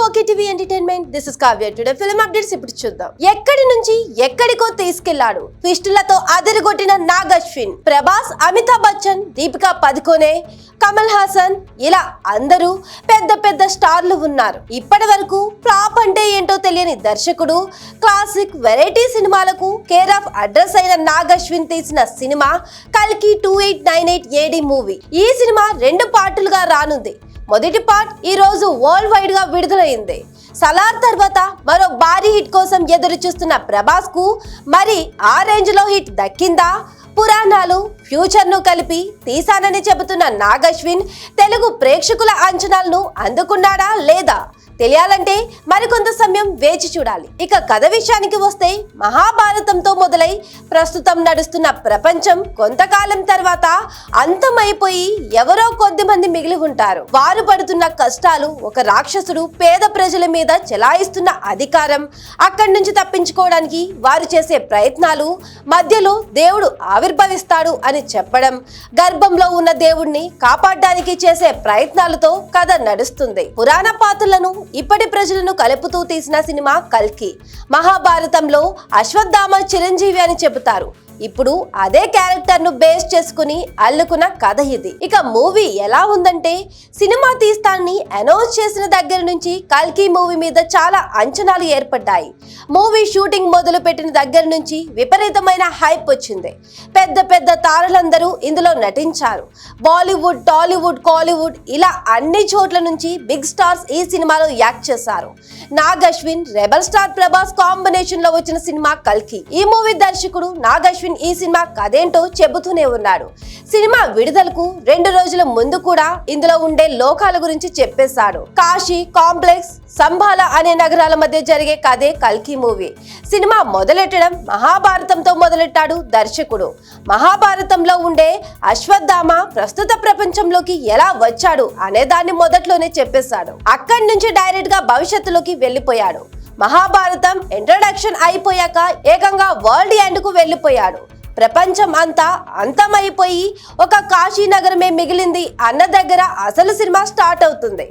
Okay TV entertainment. This is Kavya. Today film updates ఇప్పుడు చూద్దాం. ఎక్కడి నుంచి ఎక్కడికో తీసుకెళ్లాడు. ట్విస్టులతో అదిరిగొట్టిన నాగ్ అశ్విన్, ప్రభాస్, అమితాబ్ బచ్చన్, దీపికా పదుకోనే, కమల్ హాసన్, ఇలా అందరూ పెద్ద పెద్ద స్టార్లు ఉన్నారు. ఇప్పటి వరకు ఫ్లాప్ అంటే ఏంటో తెలియని దర్శకుడు క్లాసిక్ వెరైటీ సినిమాలకు కేర్ ఆఫ్ అడ్రస్ అయిన నాగ్ అశ్విన్ తీసిన సినిమా కల్కి 2898 AD మూవీ. ఈ సినిమా 2 పార్టులుగా రానుంది. మొదటి పార్ట్ ఈ రోజు వరల్డ్ వైడ్ గా విడుదలైంది. సలార్ తర్వాత మరో భారీ హిట్ కోసం ఎదురు చూస్తున్న ప్రభాస్ కు మరి ఆ రేంజ్ లో హిట్ దక్కిందా? పురాణాలు, ఫ్యూచర్ ను కలిపి తీసానని చెబుతున్న నాగ్ అశ్విన్ తెలుగు ప్రేక్షకుల అంచనాలను అందుకున్నాడా లేదా తెలియాలంటే మరికొంత సమయం వేచి చూడాలి. ఇక కథ విషయానికి వస్తే, మహాభారతంతో మొదలై ప్రస్తుతం నడుస్తున్న ప్రపంచం కొంతకాలం తర్వాత అంతమైపోయి ఎవరో కొద్ది మంది మిగిలి ఉంటారు. వారు పడుతున్న కష్టాలు, ఒక రాక్షసుడు పేద ప్రజల మీద చెలాయిస్తున్న అధికారం, అక్కడి నుంచి తప్పించుకోవడానికి వారు చేసే ప్రయత్నాలు, మధ్యలో దేవుడు ఆవిర్భవిస్తాడు అని చెప్పడం, గర్భంలో ఉన్న దేవుణ్ణి కాపాడడానికి చేసే ప్రయత్నాలతో కథ నడుస్తుంది. పురాణ పాత్రలను ఇప్పటి ప్రజలను కలుపుతూ తీసిన సినిమా కల్కి. మహాభారతంలో అశ్వత్థామ చిరంజీవి అని చెబుతారు. ఇప్పుడు అదే క్యారెక్టర్ ను బేస్ చేసుకుని అల్లుకున్న కథ ఇది. ఇక మూవీ ఎలా ఉందంటే, సినిమా తీస్తాన్ని అనౌన్స్ చేసిన దగ్గర నుంచి కల్కి మూవీ మీద చాలా అంచనాలు ఏర్పడ్డాయి. మూవీ షూటింగ్ మొదలు పెట్టిన దగ్గర నుంచి విపరీతమైన హైప్ వచ్చింది. పెద్ద పెద్ద తారలందరూ ఇందులో నటించారు. బాలీవుడ్, టాలీవుడ్, కాలీవుడ్ ఇలా అన్ని చోట్ల నుంచి బిగ్ స్టార్స్ ఈ సినిమాలో యాక్ట్ చేశారు. Nag Ashwin, rebel star Prabhas combination లో వచ్చిన సినిమా కల్కి. ఈ మూవీ దర్శకుడు నాగ్ అశ్విన్ ఈ సినిమా కథేంటో చెబుతూనే ఉన్నాడు. సినిమా విడుదలకు 2 రోజుల ముందు కూడా ఇందులో ఉండే లోకాల గురించి చెప్పేశాడు. కాశీ, కాంప్లెక్స్, సంభాల అనే నగరాల మధ్య జరిగే కథే కల్కి మూవీ. సినిమా మొదలెట్టడం మహాభారతంతో మొదలెట్టాడు దర్శకుడు. మహాభారతంలో ఉండే అశ్వత్థామ ప్రస్తుత ప్రపంచంలోకి ఎలా వచ్చాడు అనే దాన్ని మొదట్లోనే చెప్పేశాడు. అక్కడి నుంచి డైరెక్ట్ గా భవిష్యత్తులోకి వెళ్ళిపోయాడు. మహాభారతం ఇంట్రడక్షన్ అయిపోయాక ఏకంగా వరల్డ్ ఎండ్ కు వెళ్ళిపోయాడు. ప్రపంచం అంతా అంతమైపోయి ఒక కాశీ నగరమే మిగిలింది అన్న దగ్గర అసలు సినిమా స్టార్ట్ అవుతుంది.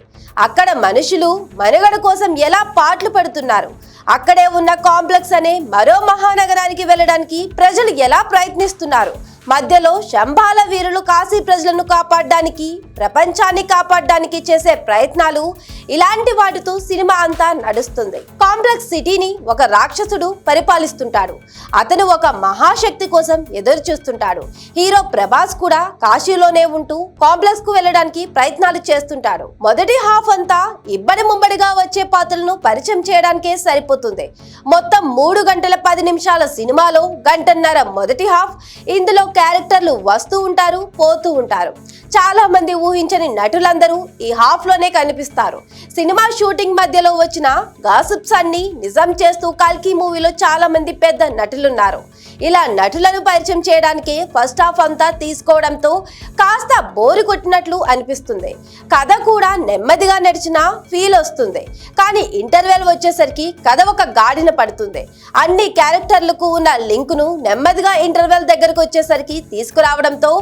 అక్కడ మనుషులు మనుగడ కోసం ఎలా పాటలు పడుతున్నారు, అక్కడే ఉన్న కాంప్లెక్స్ అనే మరో మహానగరానికి వెళ్ళడానికి ప్రజలు ఎలా ప్రయత్నిస్తున్నారు, మధ్యలో శంభాల వీరులు కాశీ ప్రజలను కాపాడడానికి, ప్రపంచాన్ని కాపాడడానికి చేసే ప్రయత్నాలు, ఇలాంటి వాటితో సినిమా అంతా నడుస్తుంది. కాంప్లెక్స్ సిటీని ఒక రాక్షసుడు పరిపాలిస్తుంటాడు. అతను ఒక మహాశక్తి కోసం ఎదురు చూస్తుంటాడు. హీరో ప్రభాస్ కూడా కాశీలోనే ఉంటూ కాంప్లెక్స్ కు వెళ్ళడానికి ప్రయత్నాలు చేస్తుంటాడు. మొదటి హాఫ్ అంతా ఇబ్బడి ముబ్బడిగా వచ్చే పాత్రలను పరిచయం చేయడానికే సరిపోతుంది. మొత్తం 3 గంటల 10 నిమిషాల సినిమాలో 1.5 గంటల మొదటి హాఫ్. ఇందులో క్యారెక్టర్లు వస్తూ ఉంటారు, పోతూ ఉంటారు. చాలా మంది ఊహించని నటులందరూ ఈ హాఫ్ లోనే కనిపిస్తారు. సినిమా షూటింగ్ మధ్యలో వచ్చిన గాసిప్స్ అన్ని నిజం చేస్తూ కల్కి మూవీలో చాలా మంది పెద్ద నటులున్నారు. ఇలా నటులను పరిచయం చేయడానికి ఫస్ట్ హాఫ్ అంతా తీసుకోవడంతో కాస్త బోరు కొట్టినట్లు అనిపిస్తుంది. కథ కూడా నెమ్మదిగా నడిచిన ఫీల్ వస్తుంది. కానీ ఇంటర్వెల్ వచ్చేసరికి కథ ఒక గాడిన పడుతుంది. అన్ని క్యారెక్టర్లకు ఉన్న లింకును నెమ్మదిగా ఇంటర్వెల్ దగ్గరకు వచ్చేసరికి తీసుకురావడంతో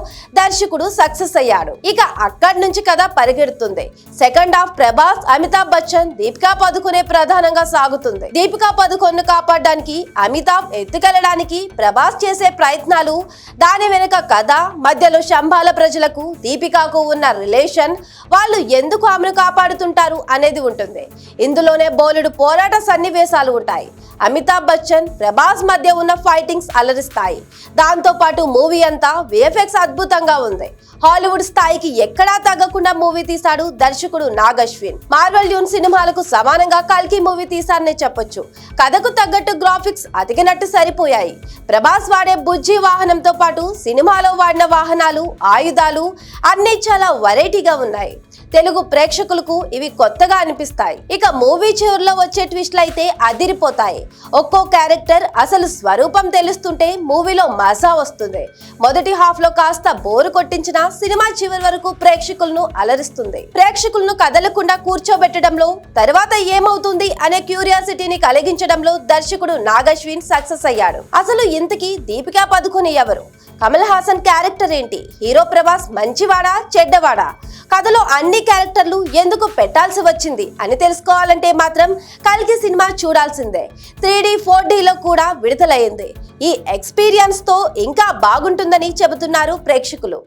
దర్శకుడు సక్సెస్ అయ్యాడు. ఇక అక్కడి నుంచి కథ పరిగెడుతుంది. సెకండ్ హాఫ్ ప్రభాస్, అమితాబ్ బచ్చన్, దీపికా పదుకోనే ప్రధానంగా సాగుతుంది. దీపికా పదుకోన్ను కాపాడడానికి అమితాబ్ ఎత్తుకెళ్లడానికి ప్రభాస్ చేసే ప్రయత్నాలు, దాని వెనుక కథ, మధ్యలో శంభాల ప్రజలకు దీపికాకు ఉన్న రిలేషన్, వాళ్ళు ఎందుకు ఆమెను కాపాడుతుంటారు అనేది ఉంటుంది. ఇందులోనే బోలెడు పోరాట సన్నివేశాలు ఉంటాయి. అమితాబ్ బచ్చన్, ప్రభాస్ మధ్య ఉన్న ఫైటింగ్స్ అలరిస్తాయి. దాంతో పాటు మూవీ అంతా విఎఫ్ఎక్స్ అద్భుతంగా ఉంది. హాలీవుడ్ స్థాయికి ఎక్కడా తగ్గకుండా మూవీ తీశాడు దర్శకుడు నాగ్ అశ్విన్. మార్వెల్ యూన్ సినిమాలకు సమానంగా కల్కి మూవీ తీశారనే చెప్పొచ్చు. కథకు తగ్గట్టు గ్రాఫిక్స్ అతికినట్టు సరిపోయాయి. ప్రభాస్ వాడే బుజ్జి వాహనంతో పాటు సినిమాలో వాడిన వాహనాలు, ఆయుధాలు అన్ని చాలా వెరైటీగా ఉన్నాయి. తెలుగు ప్రేక్షకులకు ఇవి కొత్తగా అనిపిస్తాయి. ఇక మూవీ చివరిలో వచ్చే ట్విస్ట్లు అయితే అదిరిపోతాయి. ఒక్కో క్యారెక్టర్ అసలు స్వరూపం తెలుస్తుంటే మూవీలో మజా వస్తుంది. మొదటి హాఫ్ లో కాస్త బోరు కొట్టించిన సినిమా చివరి వరకు ప్రేక్షకులను అలరిస్తుంది. ప్రేక్షకులను కదలకుండా కూర్చోబెట్టడంలో, తర్వాత ఏమవుతుంది అనే క్యూరియాసిటీని కలిగించడంలో దర్శకుడు నాగ్ అశ్విన్ సక్సెస్ అయ్యాడు. అసలు ఇంతకీ దీపికా పదుకోనే ఎవరు? కమల్ హాసన్ క్యారెక్టర్ ఏంటి? హీరో ప్రభాస్ మంచివాడా చెడ్డవాడా? కథలో అన్ని క్యారెక్టర్లు ఎందుకు పెట్టాల్సి వచ్చింది అని తెలుసుకోవాలంటే మాత్రం కల్కి సినిమా చూడాల్సిందే. 3D 4Dలో కూడా విడుదలయ్యింది. ఈ ఎక్స్పీరియన్స్ తో ఇంకా బాగుంటుందని చెబుతున్నారు ప్రేక్షకులు.